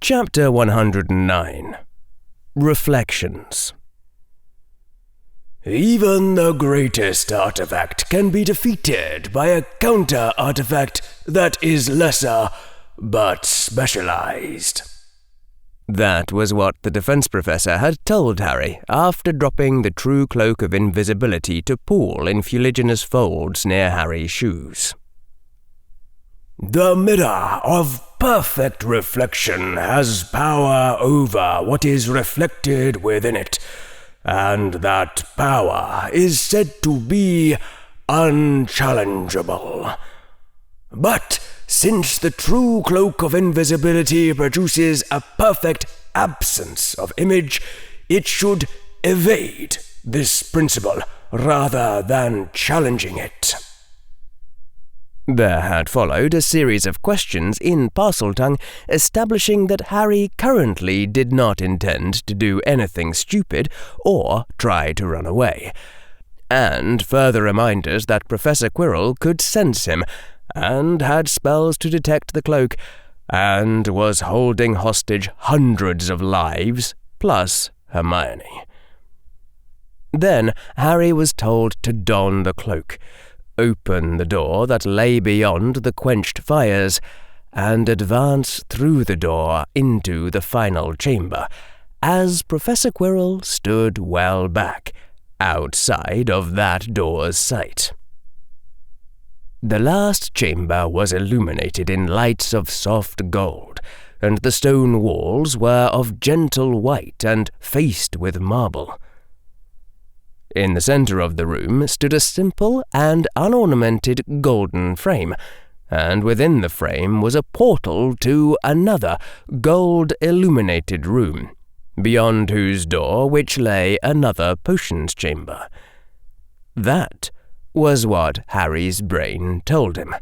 Chapter 109. Reflections. Even the greatest artifact can be defeated by a counter-artifact that is lesser, but specialized. That was what the defense professor had told Harry after dropping the true cloak of invisibility to pool in fuliginous folds near Harry's shoes. The mirror of perfect reflection has power over what is reflected within it, and that power is said to be unchallengeable. But since the true cloak of invisibility produces a perfect absence of image, it should evade this principle rather than challenging it. There had followed a series of questions in Parseltongue establishing that Harry currently did not intend to do anything stupid or try to run away, and further reminders that Professor Quirrell could sense him, and had spells to detect the cloak, and was holding hostage hundreds of lives, plus Hermione. Then Harry was told to don the cloak, open the door that lay beyond the quenched fires, and advance through the door into the final chamber, as Professor Quirrell stood well back, outside of that door's sight. The last chamber was illuminated in lights of soft gold, and the stone walls were of gentle white and faced with marble. In the center of the room stood a simple and unornamented golden frame, and within the frame was a portal to another gold-illuminated room, beyond whose door which lay another potions chamber. That was what Harry's brain told him.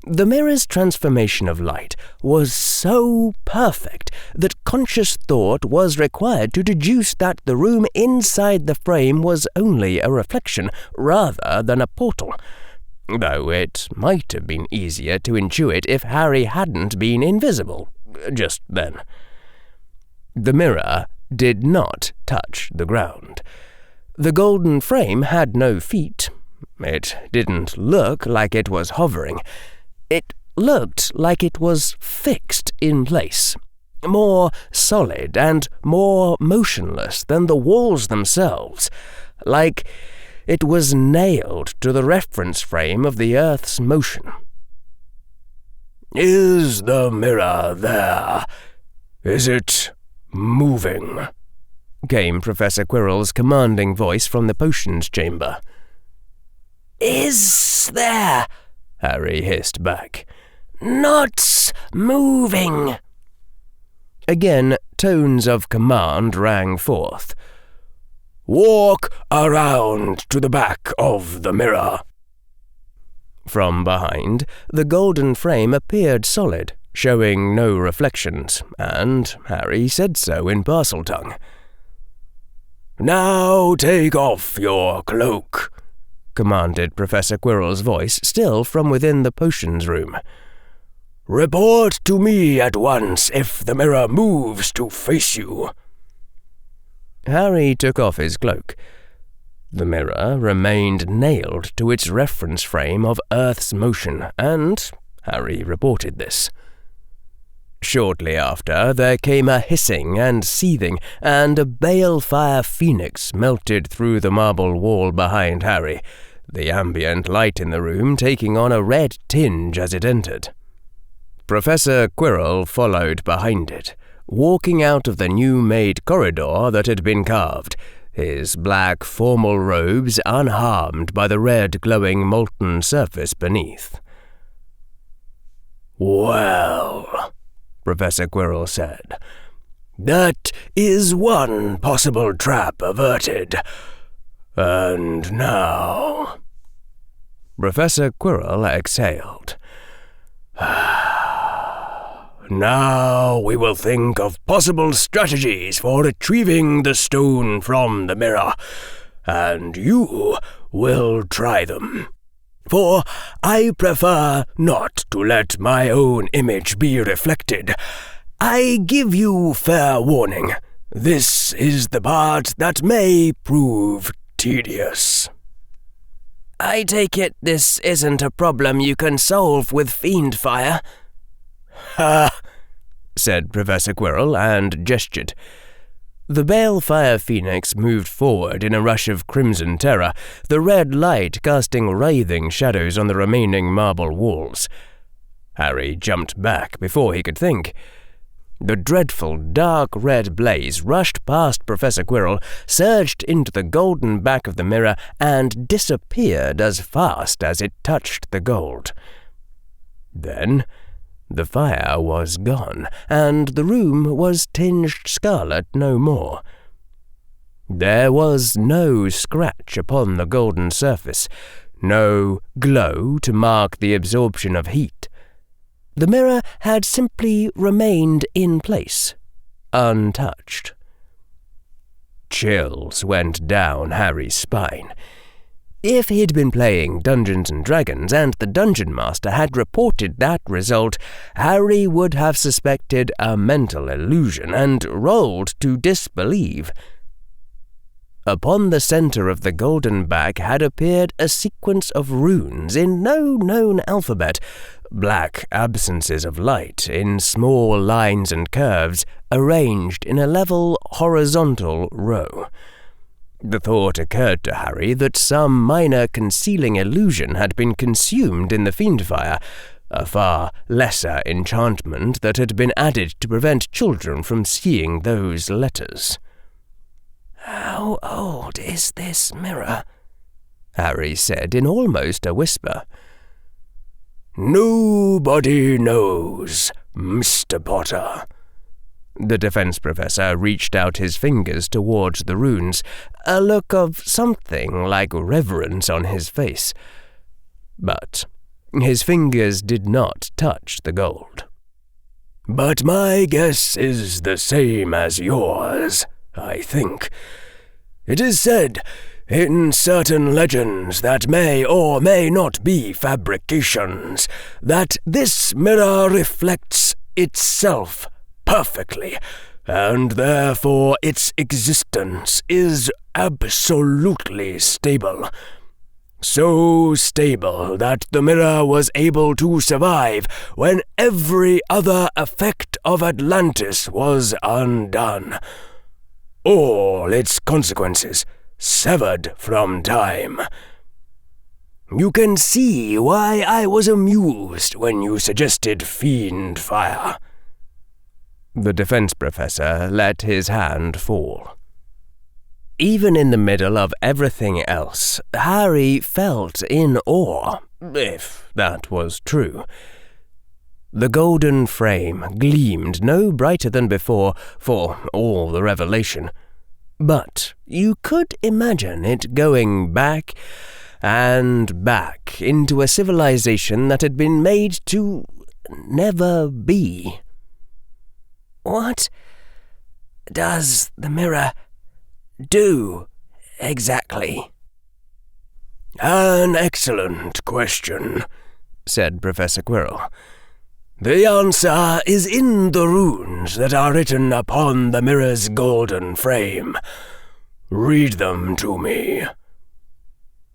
The mirror's transformation of light was so perfect that conscious thought was required to deduce that the room inside the frame was only a reflection rather than a portal, though it might have been easier to intuit if Harry hadn't been invisible just then. The mirror did not touch the ground. The golden frame had no feet. It didn't look like it was hovering. It looked like it was fixed in place, more solid and more motionless than the walls themselves, like it was nailed to the reference frame of the Earth's motion. "Is the mirror there? Is it moving?" came Professor Quirrell's commanding voice from the potions chamber. "Is there?" Harry hissed back. "Not moving." Again, tones of command rang forth. "Walk around to the back of the mirror." From behind, the golden frame appeared solid, showing no reflections, and Harry said so in Parseltongue. "Now take off your cloak," commanded Professor Quirrell's voice, still from within the potions room. "Report to me at once if the mirror moves to face you." Harry took off his cloak. The mirror remained nailed to its reference frame of Earth's motion, and Harry reported this. Shortly after, there came a hissing and seething, and a balefire phoenix melted through the marble wall behind Harry, the ambient light in the room taking on a red tinge as it entered. Professor Quirrell followed behind it, walking out of the new-made corridor that had been carved, his black formal robes unharmed by the red glowing molten surface beneath. "Well," Professor Quirrell said, "that is one possible trap averted. And now—" Professor Quirrell exhaled. "Now we will think of possible strategies for retrieving the stone from the mirror, and you will try them. For I prefer not to let my own image be reflected, I give you fair warning. This is the part that may prove tedious." "I take it this isn't a problem you can solve with fiend fire?" "Ha!" said Professor Quirrell, and gestured. The balefire phoenix moved forward in a rush of crimson terror, the red light casting writhing shadows on the remaining marble walls. Harry jumped back before he could think. The dreadful dark red blaze rushed past Professor Quirrell, surged into the golden back of the mirror, and disappeared as fast as it touched the gold. Then the fire was gone, and the room was tinged scarlet no more. There was no scratch upon the golden surface, no glow to mark the absorption of heat. The mirror had simply remained in place, untouched. Chills went down Harry's spine. If he'd been playing Dungeons & Dragons and the Dungeon Master had reported that result, Harry would have suspected a mental illusion and rolled to disbelieve. Upon the center of the golden back had appeared a sequence of runes in no known alphabet, black absences of light in small lines and curves, arranged in a level horizontal row. The thought occurred to Harry that some minor concealing illusion had been consumed in the fiendfire, a far lesser enchantment that had been added to prevent children from seeing those letters. "How old is this mirror?" Harry said in almost a whisper. "Nobody knows, Mr. Potter." The defense professor reached out his fingers towards the runes, a look of something like reverence on his face. But his fingers did not touch the gold. "But my guess is the same as yours, I think. It is said in certain legends that may or may not be fabrications, that this mirror reflects itself perfectly, and therefore its existence is absolutely stable. So stable that the mirror was able to survive when every other effect of Atlantis was undone. All its consequences severed from time. You can see why I was amused when you suggested fiend fire." The defense professor let his hand fall. Even in the middle of everything else, Harry felt in awe, if that was true. The golden frame gleamed no brighter than before, for all the revelation. But you could imagine it going back and back into a civilization that had been made to never be. "What does the mirror do exactly?" "An excellent question," said Professor Quirrell. "The answer is in the runes that are written upon the mirror's golden frame. Read them to me."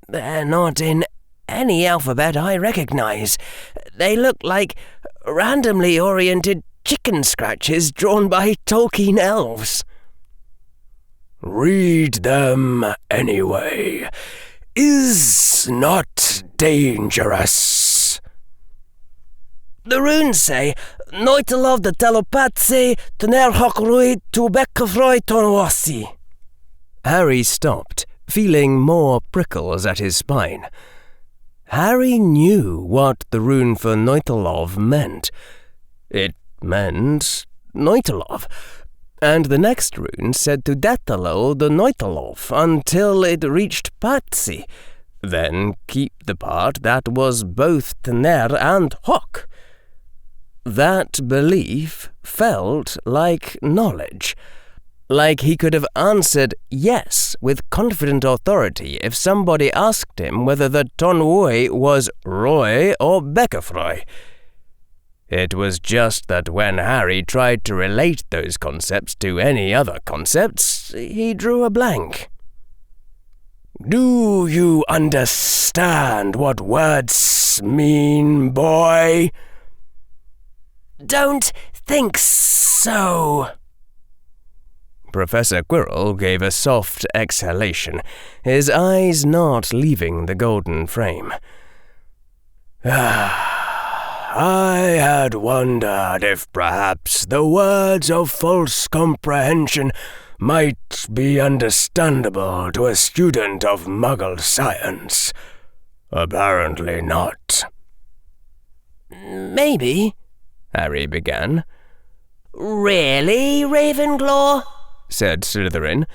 "They're not in any alphabet I recognize. They look like randomly oriented chicken scratches drawn by Tolkien elves." "Read them anyway. Is not dangerous." "The runes say, Noitilov the telepatse, tener hokrui tu bekafroi tonwasi." Harry stopped, feeling more prickles at his spine. Harry knew what the rune for Noitilov meant. It meant Noitilov, and the next rune said to Datalo the Noitilov until it reached Patsy, then keep the part that was both Tener and Hock. That belief felt like knowledge, like he could have answered yes with confident authority if somebody asked him whether the Tonwoi was Roy or Beckafroy. It was just that when Harry tried to relate those concepts to any other concepts, he drew a blank. "Do you understand what words mean, boy?" "Don't think so." Professor Quirrell gave a soft exhalation, his eyes not leaving the golden frame. I had wondered if perhaps the words of false comprehension might be understandable to a student of Muggle science. Apparently not. "Maybe," Harry began. "Really, Ravenclaw?" said Slytherin.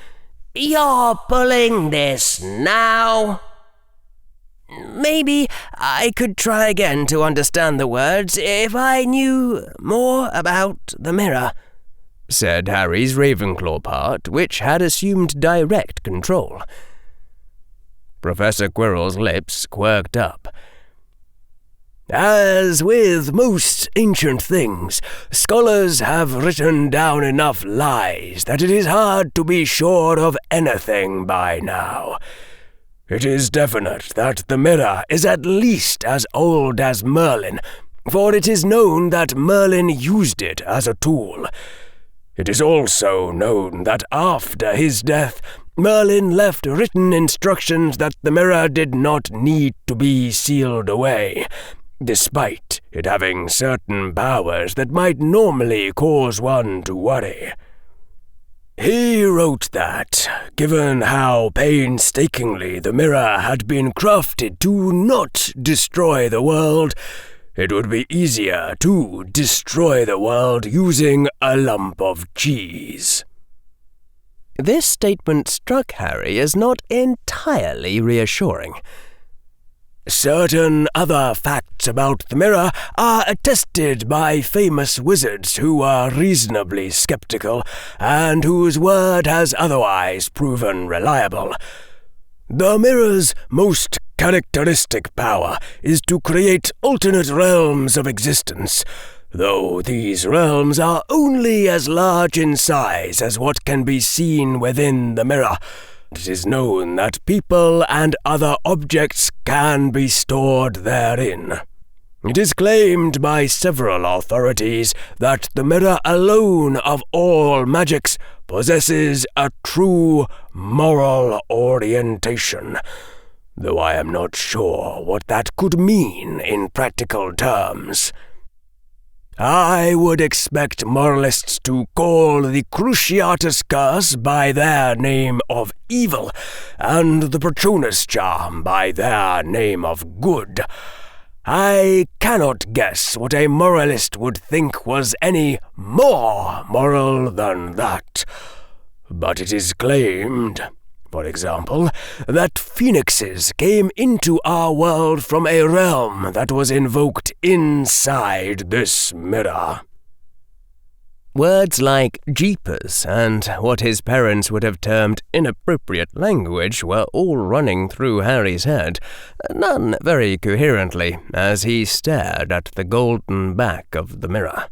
"You're pulling this now?" "Maybe I could try again to understand the words if I knew more about the mirror," said Harry's Ravenclaw part, which had assumed direct control. Professor Quirrell's lips quirked up. "As with most ancient things, scholars have written down enough lies that it is hard to be sure of anything by now. It is definite that the mirror is at least as old as Merlin, for it is known that Merlin used it as a tool. It is also known that after his death, Merlin left written instructions that the mirror did not need to be sealed away, despite it having certain powers that might normally cause one to worry. He wrote that, given how painstakingly the mirror had been crafted to not destroy the world, it would be easier to destroy the world using a lump of cheese." This statement struck Harry as not entirely reassuring. "Certain other facts about the mirror are attested by famous wizards who are reasonably skeptical, and whose word has otherwise proven reliable. The mirror's most characteristic power is to create alternate realms of existence, though these realms are only as large in size as what can be seen within the mirror. It is known that people and other objects can be stored therein. It is claimed by several authorities that the mirror alone of all magics possesses a true moral orientation, though I am not sure what that could mean in practical terms. I would expect moralists to call the Cruciatus Curse by their name of evil, and the Patronus Charm by their name of good. I cannot guess what a moralist would think was any more moral than that. But it is claimed, for example, that phoenixes came into our world from a realm that was invoked inside this mirror. Words like jeepers and what his parents would have termed inappropriate language were all running through Harry's head, none very coherently, as he stared at the golden back of the mirror.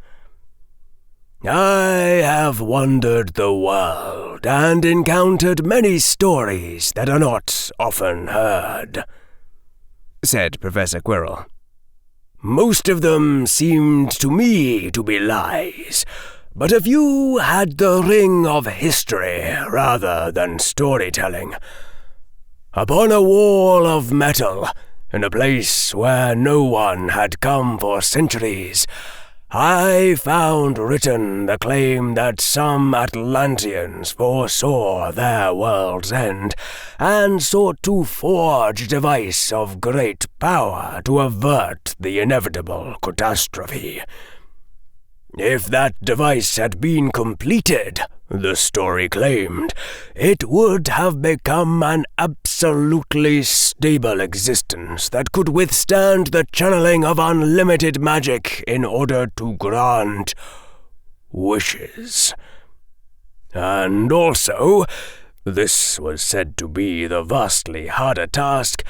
I have wandered the world and encountered many stories that are not often heard, said Professor Quirrell. Most of them seemed to me to be lies, but a few had the ring of history rather than storytelling. Upon a wall of metal, in a place where no one had come for centuries, I found written the claim that some Atlanteans foresaw their world's end, and sought to forge a device of great power to avert the inevitable catastrophe. If that device had been completed, the story claimed, it would have become an absolutely stable existence that could withstand the channeling of unlimited magic in order to grant wishes. And also, this was said to be the vastly harder task,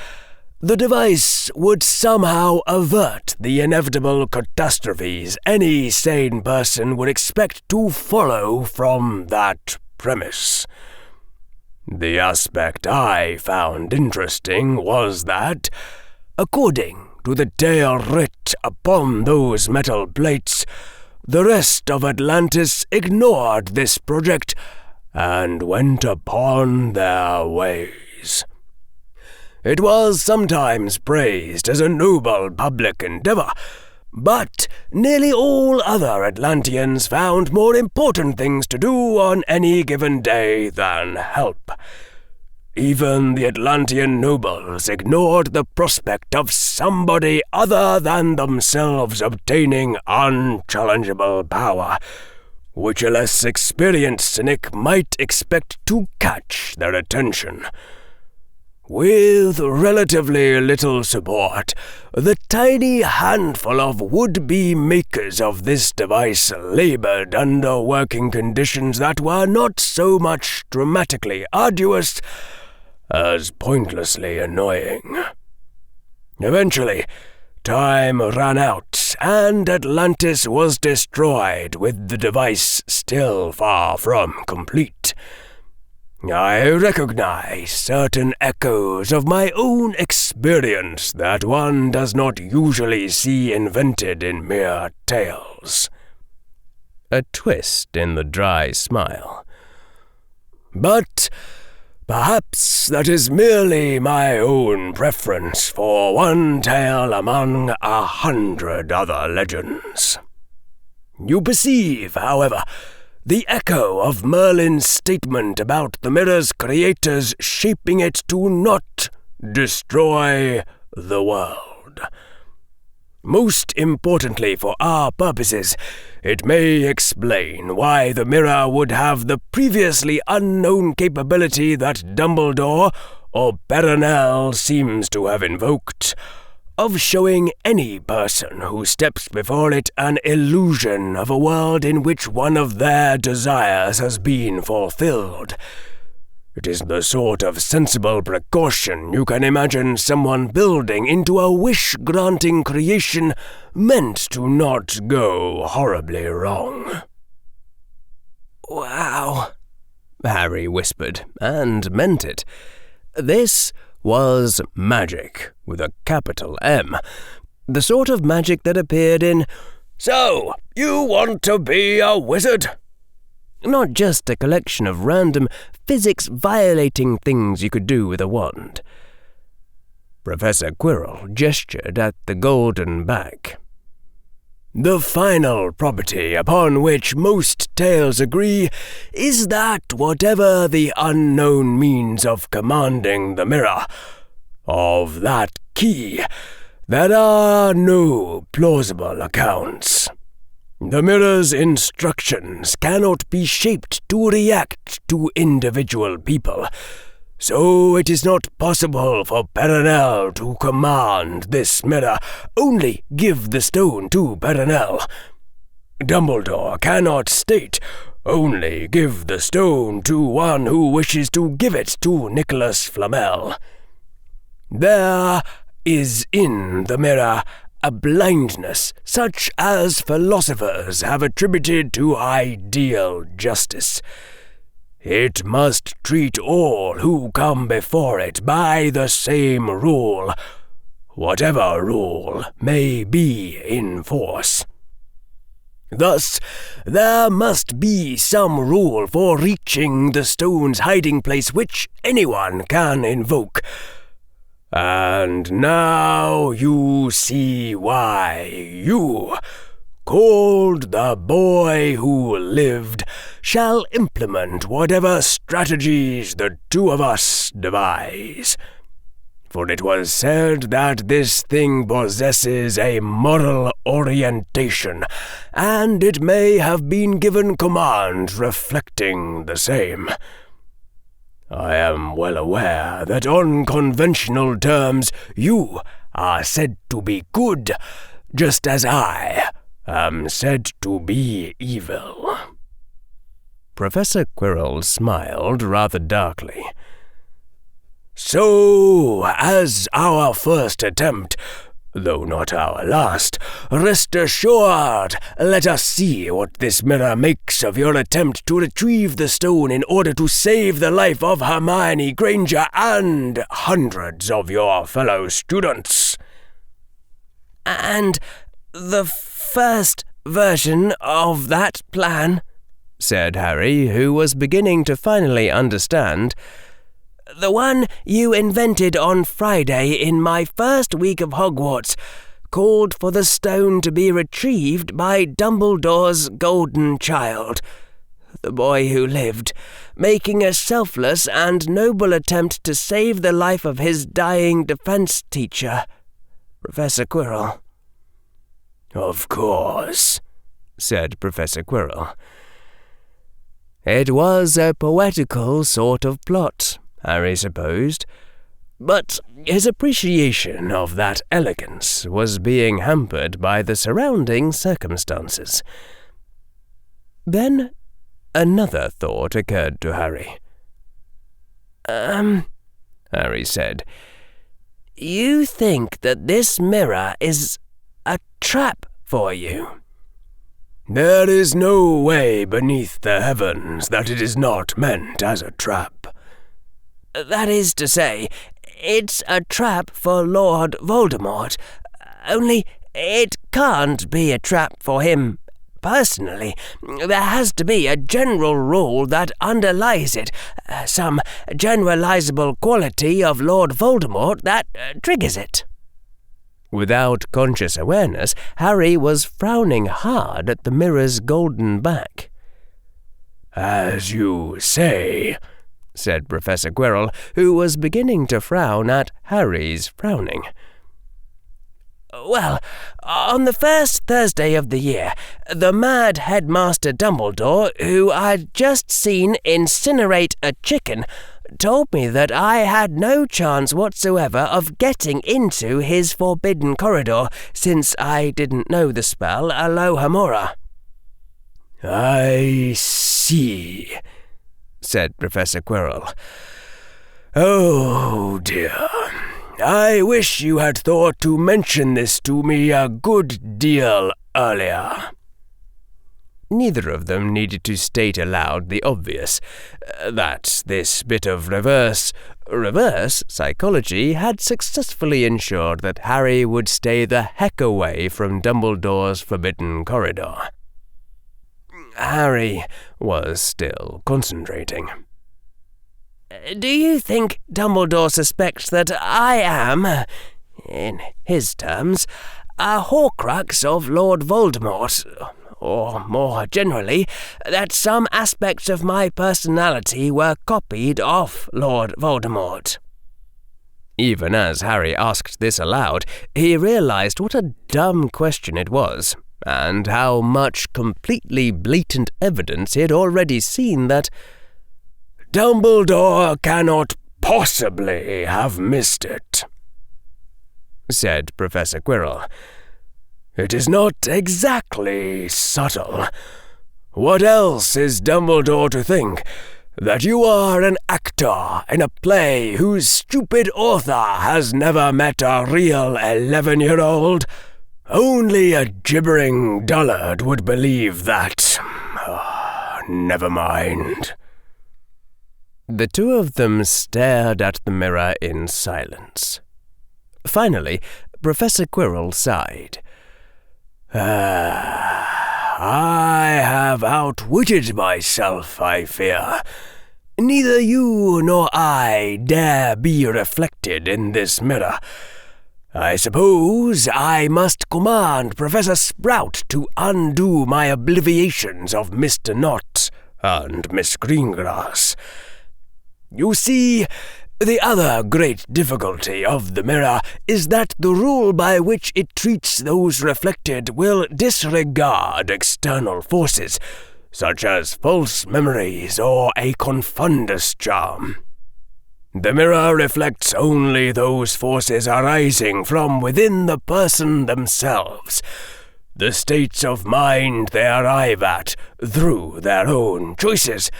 the device would somehow avert the inevitable catastrophes any sane person would expect to follow from that premise. The aspect I found interesting was that, according to the tale writ upon those metal plates, the rest of Atlantis ignored this project and went upon their ways. It was sometimes praised as a noble public endeavor, but nearly all other Atlanteans found more important things to do on any given day than help. Even the Atlantean nobles ignored the prospect of somebody other than themselves obtaining unchallengeable power, which a less experienced cynic might expect to catch their attention. With relatively little support, the tiny handful of would-be makers of this device labored under working conditions that were not so much dramatically arduous as pointlessly annoying. Eventually, time ran out, and Atlantis was destroyed, with the device still far from complete. I recognize certain echoes of my own experience that one does not usually see invented in mere tales. A twist in the dry smile. But perhaps that is merely my own preference for one tale among 100 other legends. You perceive, however, the echo of Merlin's statement about the mirror's creators shaping it to not destroy the world. Most importantly for our purposes, it may explain why the mirror would have the previously unknown capability that Dumbledore, or Perenelle, seems to have invoked, of showing any person who steps before it an illusion of a world in which one of their desires has been fulfilled. It is the sort of sensible precaution you can imagine someone building into a wish-granting creation meant to not go horribly wrong. "Wow," Harry whispered, and meant it. This was magic, with a capital M. The sort of magic that appeared in "So, you want to be a wizard?" Not just a collection of random, physics-violating things you could do with a wand. Professor Quirrell gestured at the golden bag. The final property upon which most tales agree is that whatever the unknown means of commanding the mirror, of that key, there are no plausible accounts. The mirror's instructions cannot be shaped to react to individual people, so it is not possible for Perenelle to command this mirror. Only give the stone to Perenelle. Dumbledore cannot state, only give the stone to one who wishes to give it to Nicholas Flamel. There is in the mirror a blindness such as philosophers have attributed to ideal justice. It must treat all who come before it by the same rule, whatever rule may be in force. Thus, there must be some rule for reaching the stone's hiding place which anyone can invoke. And now you see why you, called the boy who lived, shall implement whatever strategies the two of us devise. For it was said that this thing possesses a moral orientation, and it may have been given commands reflecting the same. I am well aware that on conventional terms you are said to be good, just as I am said to be evil." Professor Quirrell smiled rather darkly. So, as our first attempt, though not our last, rest assured, let us see what this mirror makes of your attempt to retrieve the stone in order to save the life of Hermione Granger and hundreds of your fellow students. And the first version of that plan, said Harry, who was beginning to finally understand. The one you invented on Friday in my first week of Hogwarts called for the stone to be retrieved by Dumbledore's golden child, the boy who lived, making a selfless and noble attempt to save the life of his dying defense teacher, Professor Quirrell. Of course, said Professor Quirrell. It was a poetical sort of plot, Harry supposed, but his appreciation of that elegance was being hampered by the surrounding circumstances. Then another thought occurred to Harry. Harry said, you think that this mirror is a trap for you? There is no way beneath the heavens that it is not meant as a trap. That is to say, it's a trap for Lord Voldemort, only it can't be a trap for him personally. There has to be a general rule that underlies it, some generalizable quality of Lord Voldemort that triggers it. Without conscious awareness, Harry was frowning hard at the mirror's golden back. As you say, said Professor Quirrell, who was beginning to frown at Harry's frowning. Well, on the first Thursday of the year, the mad headmaster Dumbledore, who I'd just seen incinerate a chicken, told me that I had no chance whatsoever of getting into his forbidden corridor, since I didn't know the spell Alohomora. I see, said Professor Quirrell. Oh dear, I wish you had thought to mention this to me a good deal earlier. Neither of them needed to state aloud the obvious, that this bit of reverse psychology had successfully ensured that Harry would stay the heck away from Dumbledore's forbidden corridor. Harry was still concentrating. Do you think Dumbledore suspects that I am, in his terms, a Horcrux of Lord Voldemort? Or, more generally, that some aspects of my personality were copied off Lord Voldemort? Even as Harry asked this aloud, he realized what a dumb question it was, and how much completely blatant evidence he had already seen that Dumbledore cannot possibly have missed it, said Professor Quirrell. It is not exactly subtle. What else is Dumbledore to think? That you are an actor in a play whose stupid author has never met a real 11-year-old? Only a gibbering dullard would believe that. Never mind. The two of them stared at the mirror in silence. Finally, Professor Quirrell sighed. I have outwitted myself, I fear. Neither you nor I dare be reflected in this mirror. I suppose I must command Professor Sprout to undo my obliviations of Mr. Knott and Miss Greengrass. You see, the other great difficulty of the mirror is that the rule by which it treats those reflected will disregard external forces, such as false memories or a confundus charm. The mirror reflects only those forces arising from within the person themselves, the states of mind they arrive at through their own choices.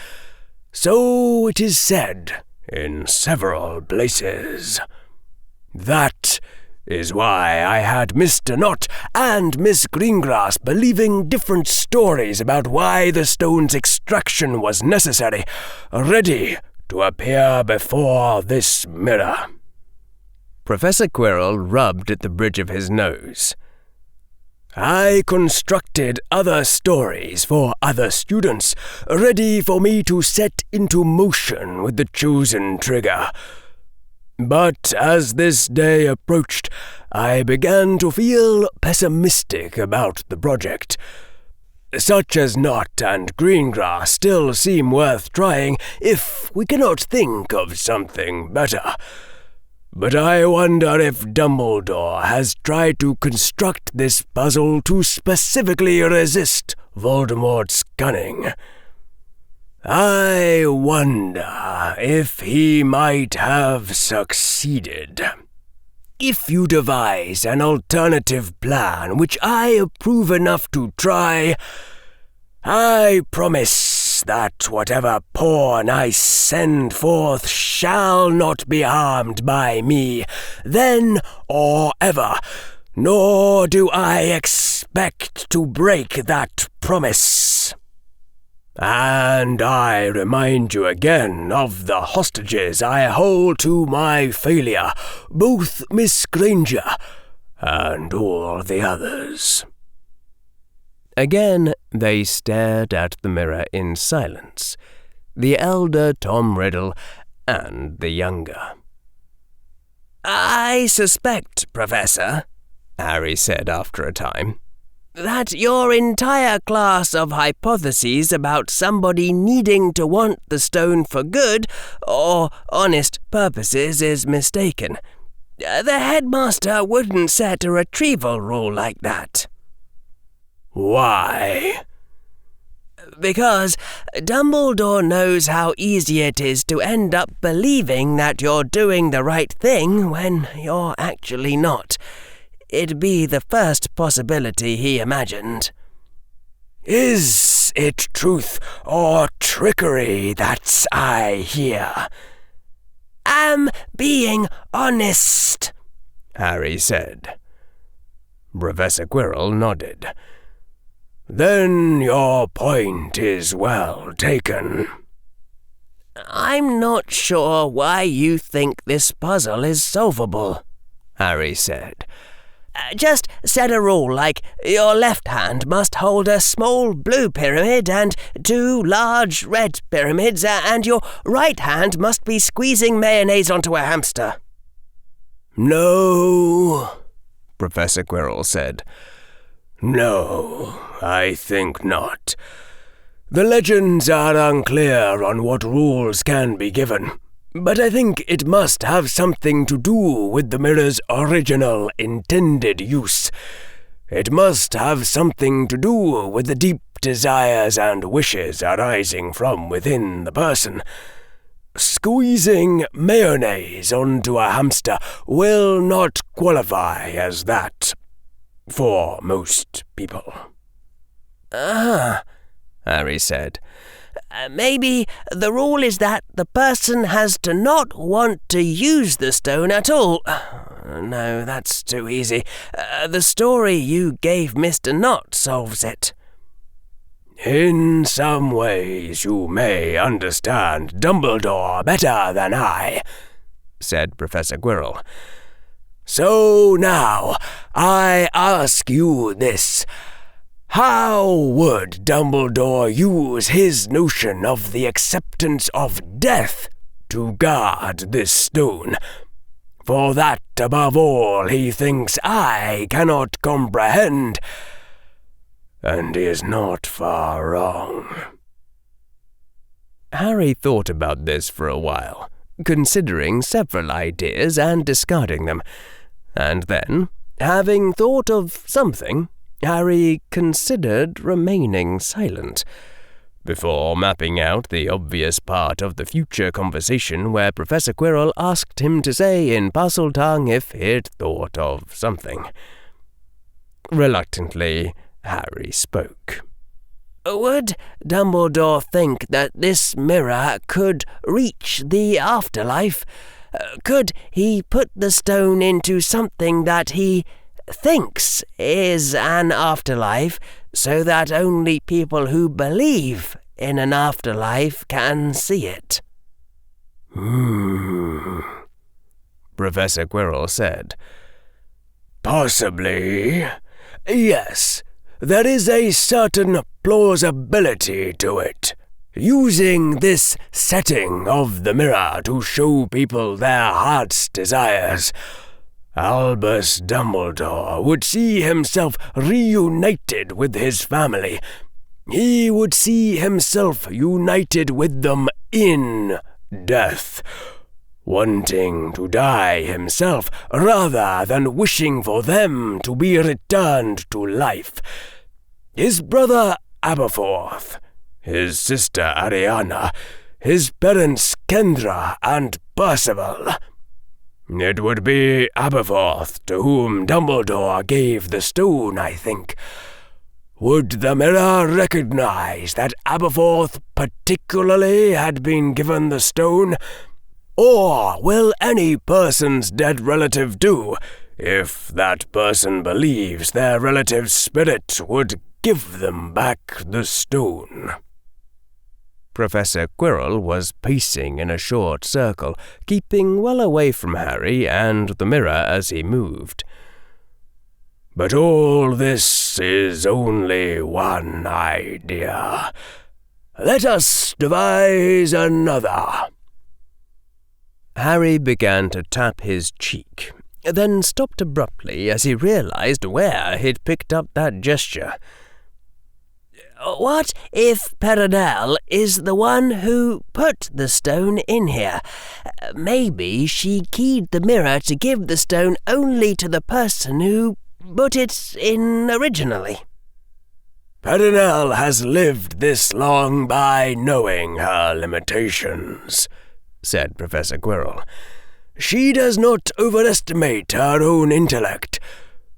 So it is said, in several places. That is why I had Mr. Knott and Miss Greengrass believing different stories about why the stone's extraction was necessary, ready to appear before this mirror." Professor Quirrell rubbed at the bridge of his nose. "I constructed other stories for other students, ready for me to set into motion with the chosen trigger. But as this day approached, I began to feel pessimistic about the project. Such as Knott and Greengrass still seem worth trying if we cannot think of something better. But I wonder if Dumbledore has tried to construct this puzzle to specifically resist Voldemort's cunning. I wonder if he might have succeeded. If you devise an alternative plan which I approve enough to try, I promise that whatever pawn I send forth shall not be harmed by me, then or ever, nor do I expect to break that promise. And I remind you again of the hostages I hold to my failure, both Miss Granger and all the others." Again they stared at the mirror in silence, the elder Tom Riddle and the younger. "I suspect, Professor," Harry said after a time, "that your entire class of hypotheses about somebody needing to want the stone for good or honest purposes is mistaken. The headmaster wouldn't set a retrieval rule like that." "Why?" "Because Dumbledore knows how easy it is to end up believing that you're doing the right thing when you're actually not. It'd be the first possibility he imagined." "Is it truth or trickery that I hear?" "I'm being honest," Harry said. Professor Quirrell nodded. "Then your point is well taken." "I'm not sure why you think this puzzle is solvable," Harry said. "Just set a rule like your left hand must hold a small blue pyramid and 2 large red pyramids, and your right hand must be squeezing mayonnaise onto a hamster." "No," Professor Quirrell said. "No, I think not. The legends are unclear on what rules can be given, but I think it must have something to do with the mirror's original intended use. It must have something to do with the deep desires and wishes arising from within the person. Squeezing mayonnaise onto a hamster will not qualify as that for most people." Harry said. "Maybe the rule is that the person has to not want to use the stone at all. No, that's too easy. The story you gave Mr. Knott solves it." "In some ways you may understand Dumbledore better than I," said Professor Quirrell. "So now I ask you this. How would Dumbledore use his notion of the acceptance of death to guard this stone? For that, above all, he thinks I cannot comprehend, and he is not far wrong." Harry thought about this for a while, considering several ideas and discarding them, and then, having thought of something, Harry considered remaining silent, before mapping out the obvious part of the future conversation where Professor Quirrell asked him to say in Parseltongue if he'd thought of something. Reluctantly, Harry spoke. Would Dumbledore think that this mirror could reach the afterlife? Could he put the stone into something that he thinks is an afterlife, so that only people who believe in an afterlife can see it? Professor Quirrell said. Possibly. Yes, there is a certain plausibility to it. Using this setting of the mirror to show people their heart's desires, Albus Dumbledore would see himself reunited with his family. He would see himself united with them in death, wanting to die himself rather than wishing for them to be returned to life. His brother Aberforth, his sister Ariana, his parents Kendra and Percival. It would be Aberforth to whom Dumbledore gave the stone, I think. Would the mirror recognize that Aberforth particularly had been given the stone? Or will any person's dead relative do, if that person believes their relative's spirit would give them back the stone? Professor Quirrell was pacing in a short circle, keeping well away from Harry and the mirror as he moved. But all this is only one idea. Let us devise another. Harry began to tap his cheek, then stopped abruptly as he realized where he'd picked up that gesture. What if Perenelle is the one who put the stone in here? Maybe she keyed the mirror to give the stone only to the person who put it in originally. Perenelle has lived this long by knowing her limitations, said Professor Quirrell. She does not overestimate her own intellect.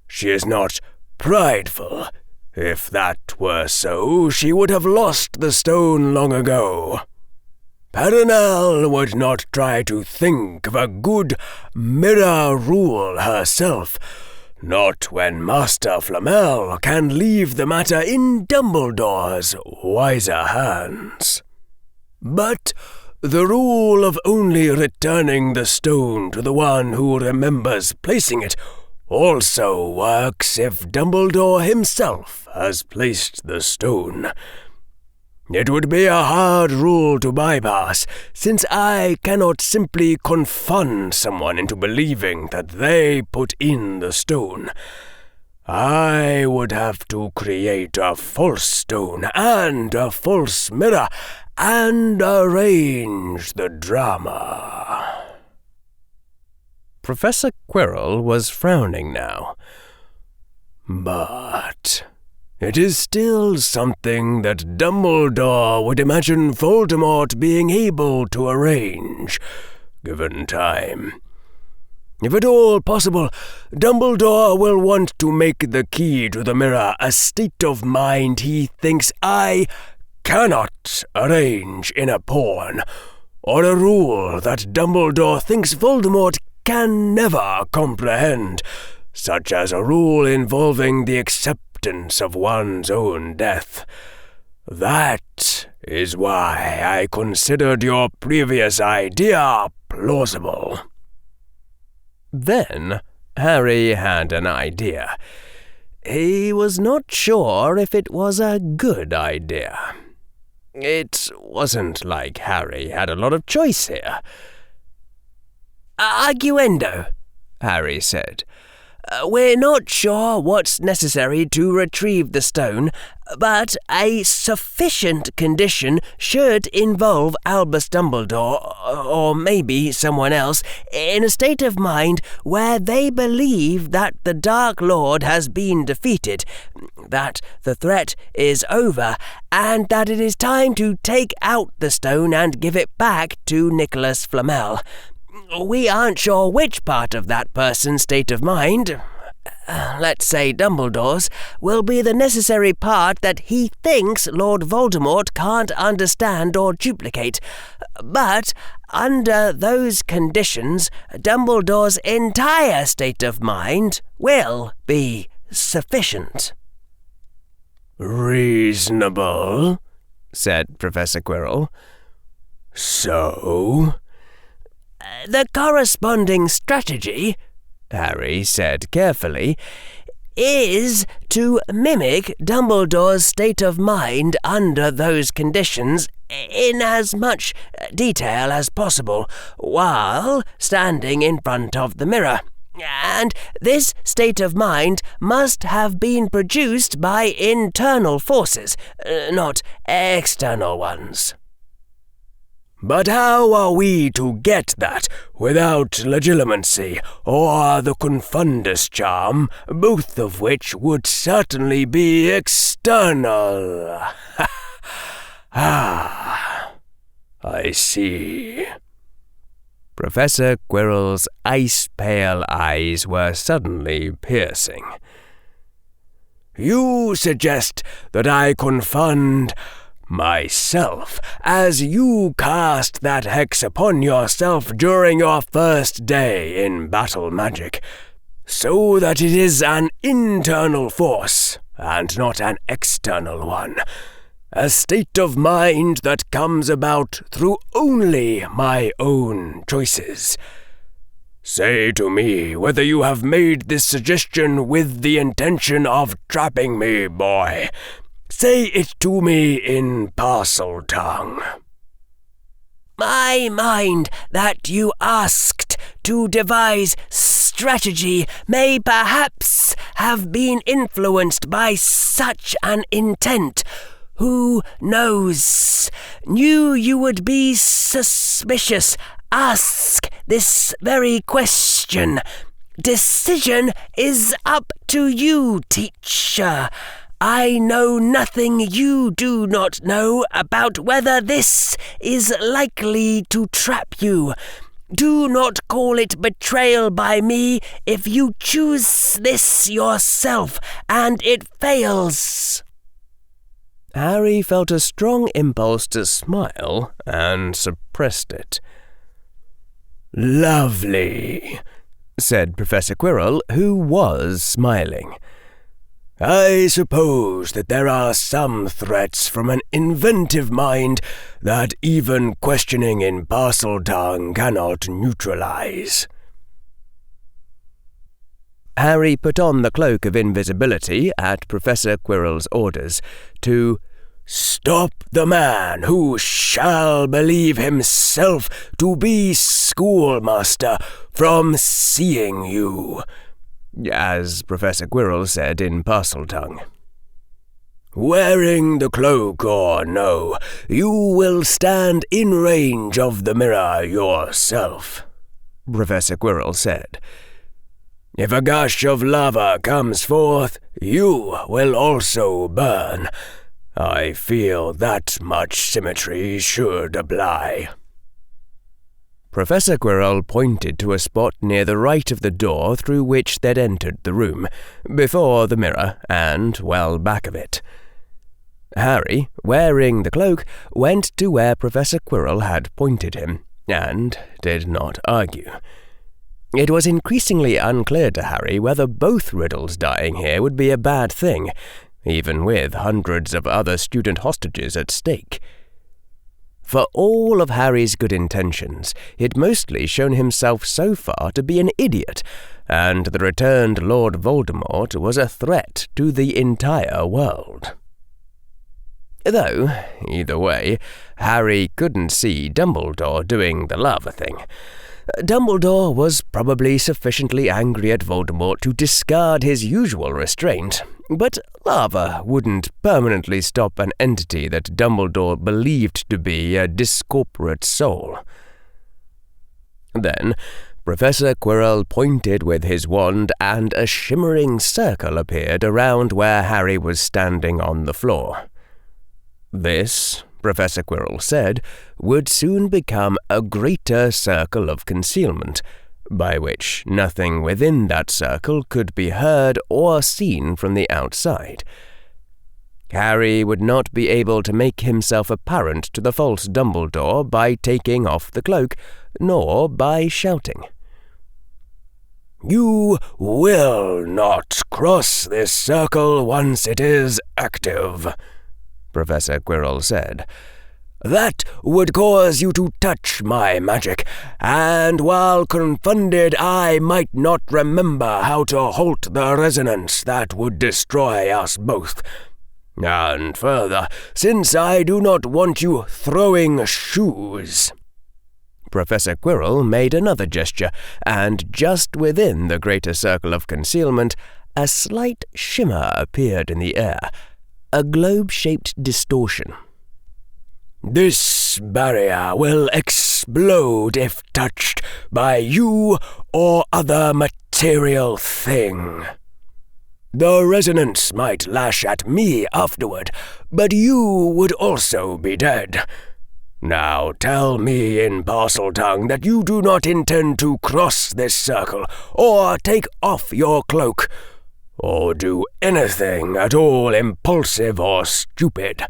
She is not prideful. If that were so, she would have lost the stone long ago. Perenelle would not try to think of a good mirror rule herself, not when Master Flamel can leave the matter in Dumbledore's wiser hands. But the rule of only returning the stone to the one who remembers placing it also works if Dumbledore himself has placed the stone. It would be a hard rule to bypass, since I cannot simply confound someone into believing that they put in the stone. I would have to create a false stone and a false mirror and arrange the drama. Professor Quirrell was frowning now. But it is still something that Dumbledore would imagine Voldemort being able to arrange, given time. If at all possible, Dumbledore will want to make the key to the mirror a state of mind he thinks I cannot arrange in a pawn, or a rule that Dumbledore thinks Voldemort can never comprehend, such as a rule involving the acceptance of one's own death. That is why I considered your previous idea plausible. Then Harry had an idea. He was not sure if it was a good idea. It wasn't like Harry had a lot of choice here. Arguendo, Harry said. We're not sure what's necessary to retrieve the stone, but a sufficient condition should involve Albus Dumbledore, or maybe someone else, in a state of mind where they believe that the Dark Lord has been defeated, that the threat is over, and that it is time to take out the stone and give it back to Nicholas Flamel. We aren't sure which part of that person's state of mind, let's say Dumbledore's, will be the necessary part that he thinks Lord Voldemort can't understand or duplicate. But under those conditions, Dumbledore's entire state of mind will be sufficient." "Reasonable," said Professor Quirrell. "So?" "The corresponding strategy," Harry said carefully, "is to mimic Dumbledore's state of mind under those conditions in as much detail as possible, while standing in front of the mirror. And this state of mind must have been produced by internal forces, not external ones." "But how are we to get that without legilimency or the confundus charm, both of which would certainly be external?" "Ah, I see." Professor Quirrell's ice-pale eyes were suddenly piercing. "You suggest that I confund myself as you cast that hex upon yourself during your first day in battle magic, so that it is an internal force and not an external one, a state of mind that comes about through only my own choices. Say to me whether you have made this suggestion with the intention of trapping me, boy. Say it to me in parcel tongue." "My mind that you asked to devise strategy may perhaps have been influenced by such an intent. Who knows? Knew you would be suspicious. Ask this very question. Decision is up to you, teacher. I know nothing you do not know about whether this is likely to trap you. Do not call it betrayal by me if you choose this yourself and it fails." Harry felt a strong impulse to smile and suppressed it. "Lovely," said Professor Quirrell, who was smiling. "I suppose that there are some threats from an inventive mind that even questioning in parcel tongue cannot neutralize." Harry put on the cloak of invisibility at Professor Quirrell's orders to stop the man who shall believe himself to be schoolmaster from seeing you, as Professor Quirrell said in Parseltongue. "Wearing the cloak or no, you will stand in range of the mirror yourself," Professor Quirrell said. "If a gush of lava comes forth, you will also burn. I feel that much symmetry should apply." Professor Quirrell pointed to a spot near the right of the door through which they'd entered the room, before the mirror and well back of it. Harry, wearing the cloak, went to where Professor Quirrell had pointed him, and did not argue. It was increasingly unclear to Harry whether both Riddles dying here would be a bad thing, even with hundreds of other student hostages at stake. For all of Harry's good intentions, he'd mostly shown himself so far to be an idiot, and the returned Lord Voldemort was a threat to the entire world. Though, either way, Harry couldn't see Dumbledore doing the lava thing. Dumbledore was probably sufficiently angry at Voldemort to discard his usual restraint, but lava wouldn't permanently stop an entity that Dumbledore believed to be a discorporate soul. Then, Professor Quirrell pointed with his wand, and a shimmering circle appeared around where Harry was standing on the floor. This, Professor Quirrell said, would soon become a greater circle of concealment, by which nothing within that circle could be heard or seen from the outside. Harry would not be able to make himself apparent to the false Dumbledore by taking off the cloak, nor by shouting. "You will not cross this circle once it is active," Professor Quirrell said. "That would cause you to touch my magic, and while confounded I might not remember how to halt the resonance that would destroy us both. And further, since I do not want you throwing shoes—" Professor Quirrell made another gesture, and just within the greater circle of concealment, a slight shimmer appeared in the air, a globe-shaped distortion. "This barrier will explode if touched by you or other material thing. The resonance might lash at me afterward, but you would also be dead. Now tell me in Parseltongue that you do not intend to cross this circle, or take off your cloak, or do anything at all impulsive or stupid.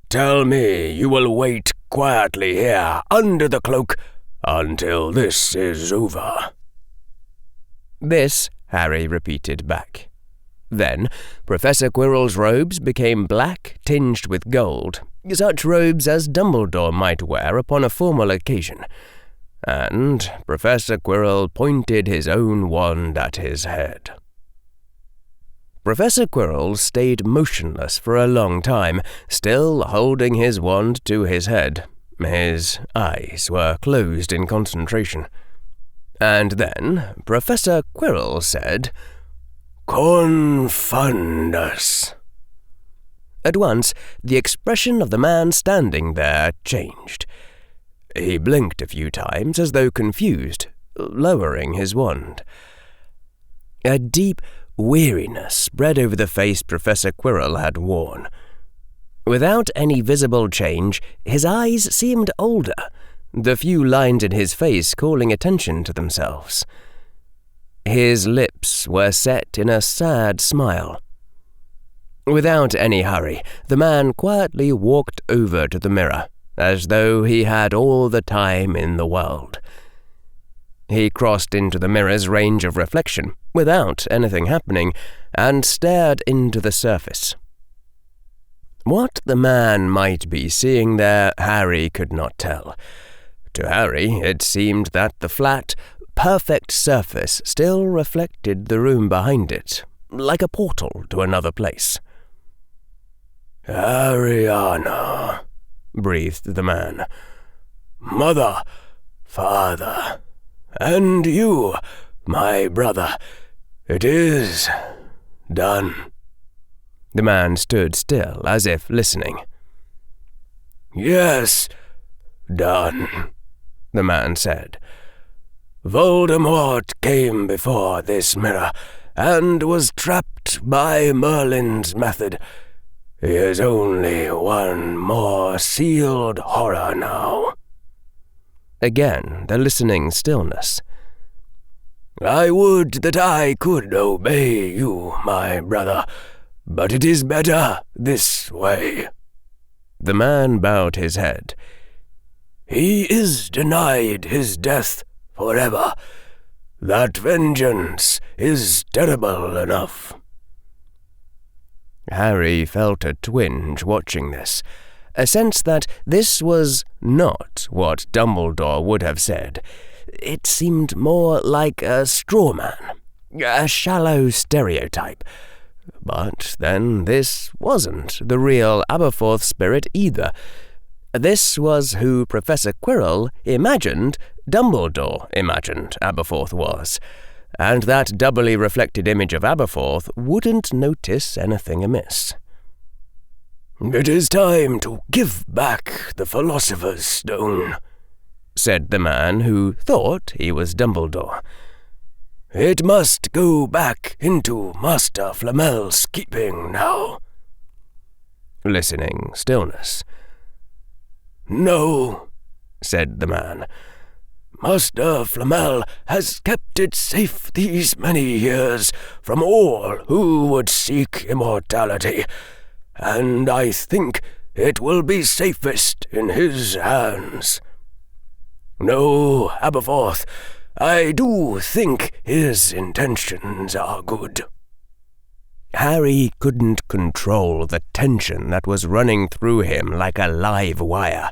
Tell me you will wait quietly here under the cloak until this is over." This Harry repeated back. Then Professor Quirrell's robes became black, tinged with gold, such robes as Dumbledore might wear upon a formal occasion, and Professor Quirrell pointed his own wand at his head. Professor Quirrell stayed motionless for a long time, still holding his wand to his head. His eyes were closed in concentration. And then Professor Quirrell said, "Confound us." At once, the expression of the man standing there changed. He blinked a few times as though confused, lowering his wand. A deep weariness spread over the face Professor Quirrell had worn. Without any visible change, his eyes seemed older, the few lines in his face calling attention to themselves. His lips were set in a sad smile. Without any hurry, the man quietly walked over to the mirror, as though he had all the time in the world. He crossed into the mirror's range of reflection, without anything happening, and stared into the surface. What the man might be seeing there, Harry could not tell. To Harry, it seemed that the flat, perfect surface still reflected the room behind it, like a portal to another place. "Ariana," breathed the man. "Mother, father, and you, my brother, it is done." The man stood still, as if listening. "Yes, done," the man said. "Voldemort came before this mirror, and was trapped by Merlin's method. He is only one more sealed horror now." Again, the listening stillness. "I would that I could obey you, my brother, but it is better this way." The man bowed his head. "He is denied his death forever. That vengeance is terrible enough." Harry felt a twinge watching this, a sense that this was not what Dumbledore would have said. It seemed more like a straw man, a shallow stereotype. But then this wasn't the real Aberforth spirit either. This was who Professor Quirrell imagined Dumbledore imagined Aberforth was, and that doubly reflected image of Aberforth wouldn't notice anything amiss. "It is time to give back the Philosopher's Stone," said the man who thought he was Dumbledore. "It must go back into Master Flamel's keeping now." Listening stillness. "No," said the man. Master Flamel has kept it safe these many years from all who would seek immortality, and I think it will be safest in his hands. No, Aberforth, I do think his intentions are good." Harry couldn't control the tension that was running through him like a live wire.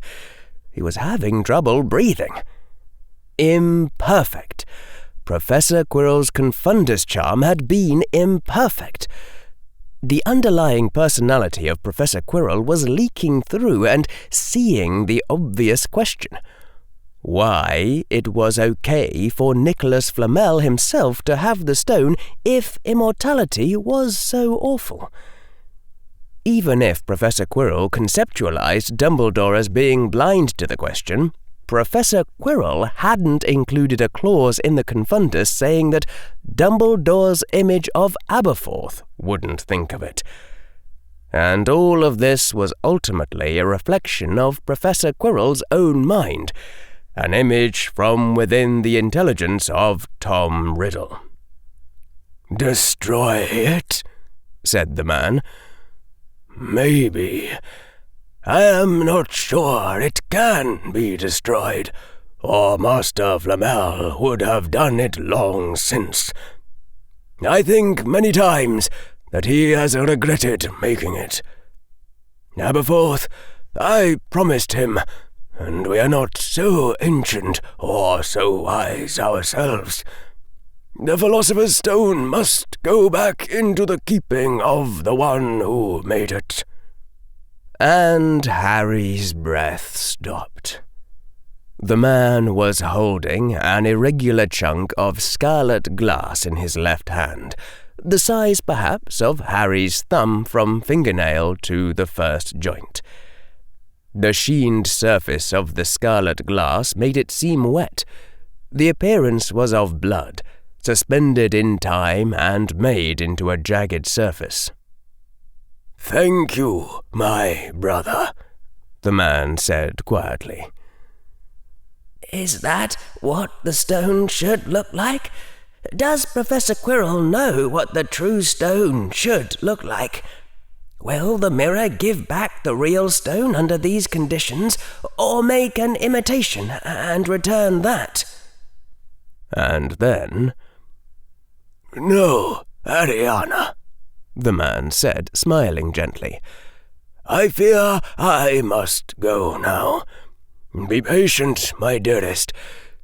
He was having trouble breathing. Imperfect. Professor Quirrell's Confundus charm had been imperfect. The underlying personality of Professor Quirrell was leaking through and seeing the obvious question. Why it was okay for Nicholas Flamel himself to have the stone if immortality was so awful. Even if Professor Quirrell conceptualized Dumbledore as being blind to the question, Professor Quirrell hadn't included a clause in the Confundus saying that Dumbledore's image of Aberforth wouldn't think of it. And all of this was ultimately a reflection of Professor Quirrell's own mind, an image from within the intelligence of Tom Riddle. "Destroy it?" said the man. "Maybe. I am not sure it can be destroyed, or Master Flamel would have done it long since. I think many times that he has regretted making it. Aberforth, I promised him, and we are not so ancient or so wise ourselves. The Philosopher's Stone must go back into the keeping of the one who made it." And Harry's breath stopped. The man was holding an irregular chunk of scarlet glass in his left hand, the size perhaps of Harry's thumb from fingernail to the first joint. The sheened surface of the scarlet glass made it seem wet. The appearance was of blood, suspended in time and made into a jagged surface. "Thank you, my brother," the man said quietly. "Is that what the stone should look like? Does Professor Quirrell know what the true stone should look like? Will the mirror give back the real stone under these conditions, or make an imitation and return that?" And then, "No, Ariana," the man said, smiling gently. "I fear I must go now. Be patient, my dearest.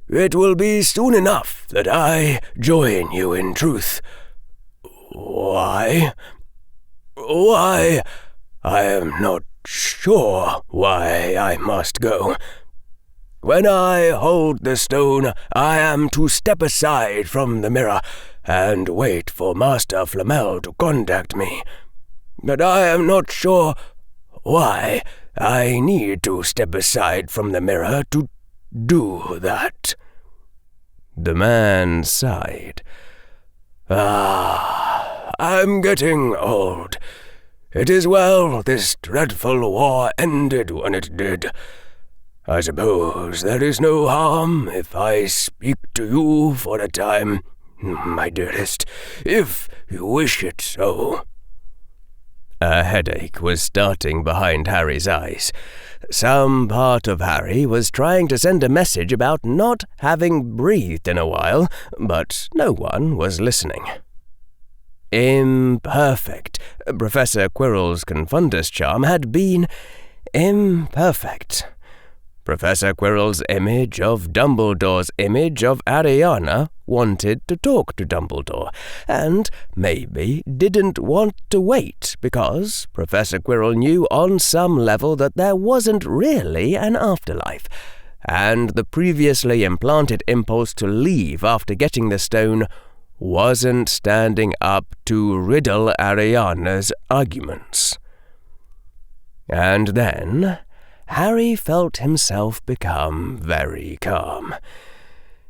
It will be soon enough that I join you in truth. Why? I am not sure why I must go. When I hold the stone, I am to step aside from the mirror and wait for Master Flamel to contact me. But I am not sure why I need to step aside from the mirror to do that." The man sighed. I'm getting old. It is well this dreadful war ended when it did. I suppose there is no harm if I speak to you for a time, my dearest, if you wish it so." A headache was starting behind Harry's eyes. Some part of Harry was trying to send a message about not having breathed in a while, but no one was listening. Imperfect. Professor Quirrell's Confundus charm had been imperfect. Professor Quirrell's image of Dumbledore's image of Ariana wanted to talk to Dumbledore, and maybe didn't want to wait because Professor Quirrell knew on some level that there wasn't really an afterlife, and the previously implanted impulse to leave after getting the stone wasn't standing up to riddle Ariana's arguments. And then Harry felt himself become very calm.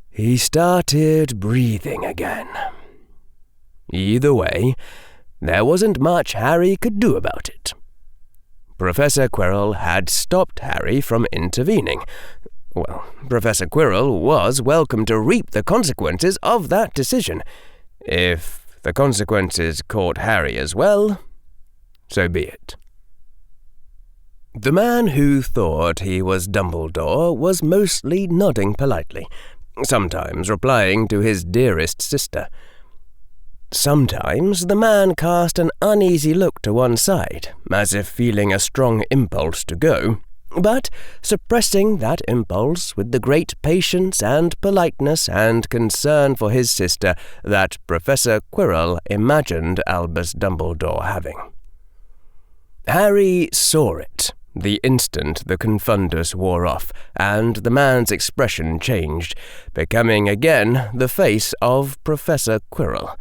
He started breathing again. Either way, there wasn't much Harry could do about it. Professor Quirrell had stopped Harry from intervening. Well, Professor Quirrell was welcome to reap the consequences of that decision. If the consequences caught Harry as well, so be it. The man who thought he was Dumbledore was mostly nodding politely, sometimes replying to his dearest sister. Sometimes the man cast an uneasy look to one side, as if feeling a strong impulse to go, but suppressing that impulse with the great patience and politeness and concern for his sister that Professor Quirrell imagined Albus Dumbledore having. Harry saw it the instant the confundus wore off, and the man's expression changed, becoming again the face of Professor Quirrell.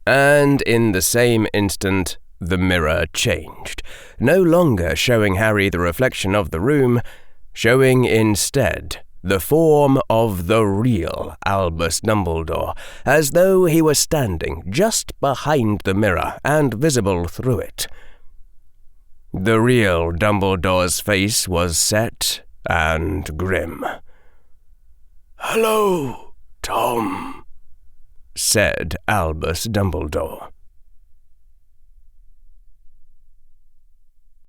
And in the same instant, the mirror changed, no longer showing Harry the reflection of the room, showing instead the form of the real Albus Dumbledore, as though he were standing just behind the mirror and visible through it. The real Dumbledore's face was set and grim. "Hello, Tom," said Albus Dumbledore.